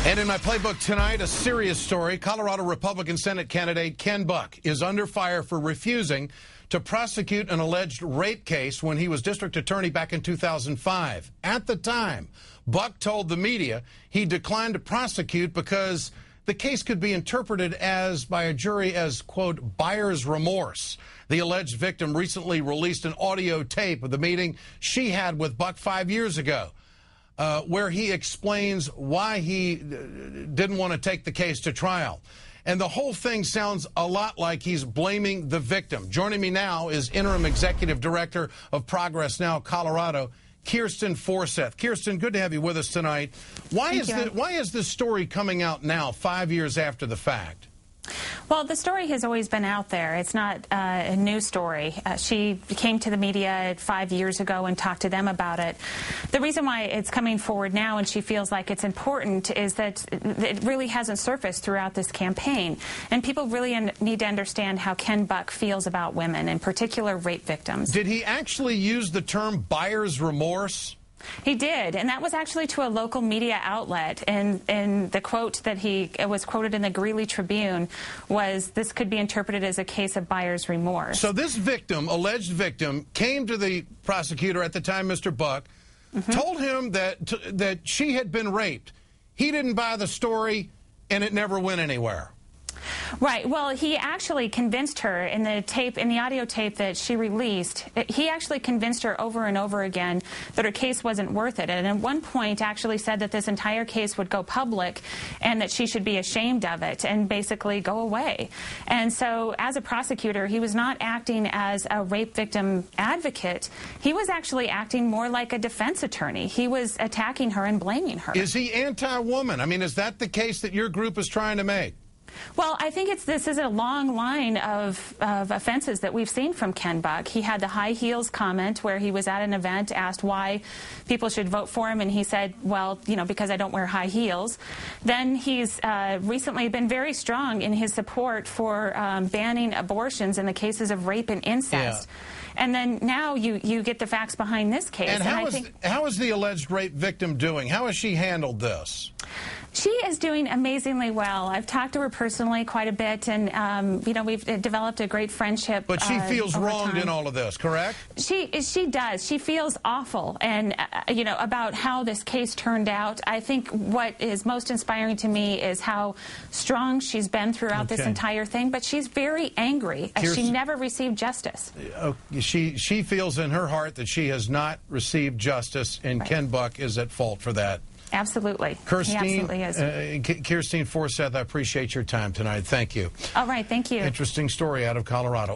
And in my playbook tonight, a serious story. Colorado Republican Senate candidate Ken Buck is under fire for refusing to prosecute an alleged rape case when he was district attorney back in 2005. At the time, Buck told the media he declined to prosecute because the case could be interpreted as by a jury as, quote, buyer's remorse. The alleged victim recently released an audio tape of the meeting she had with Buck 5 years ago, where he explains why he didn't want to take the case to trial. And the whole thing sounds a lot like he's blaming the victim. Joining me now is Interim Executive Director of ProgressNow, Colorado, Kjersten Forseth. Kjersten, good to have you with us tonight. Why is this story coming out now, 5 years after the fact? Well, the story has always been out there. It's not a new story. She came to the media 5 years ago and talked to them about it. The reason why it's coming forward now and she feels like it's important is that it really hasn't surfaced throughout this campaign. And people really need to understand how Ken Buck feels about women, in particular rape victims. Did he actually use the term buyer's remorse? He did, and that was actually to a local media outlet. And the quote that he was quoted in the Greeley Tribune was, "This could be interpreted as a case of buyer's remorse." So this victim, alleged victim, came to the prosecutor at the time, Mr. Buck, told him that she had been raped. He didn't buy the story, and it never went anywhere. Right. Well, he actually convinced her in the audio tape that she released. He actually convinced her over and over again that her case wasn't worth it. And at one point actually said that this entire case would go public and that she should be ashamed of it and basically go away. And so as a prosecutor, he was not acting as a rape victim advocate. He was actually acting more like a defense attorney. He was attacking her and blaming her. Is he anti-woman? I mean, is that the case that your group is trying to make? Well, I think this is a long line of offenses that we've seen from Ken Buck. He had the high heels comment where he was at an event, asked why people should vote for him, and he said, well, you know, because I don't wear high heels. Then he's recently been very strong in his support for banning abortions in the cases of rape and incest. Yeah. And then now you get the facts behind this case. And how is the alleged rape victim doing? How has she handled this? She is doing amazingly well. I've talked to her personally quite a bit, and you know, we've developed a great friendship. But she feels wronged in all of this, correct? She does. She feels awful, and you know, about how this case turned out. I think what is most inspiring to me is how strong she's been throughout this entire thing. But she's very angry. She never received justice. She feels in her heart that she has not received justice, and Ken Buck is at fault for that. Absolutely. He absolutely is. Kjersten Forseth, I appreciate your time tonight. Thank you. All right, thank you. Interesting story out of Colorado.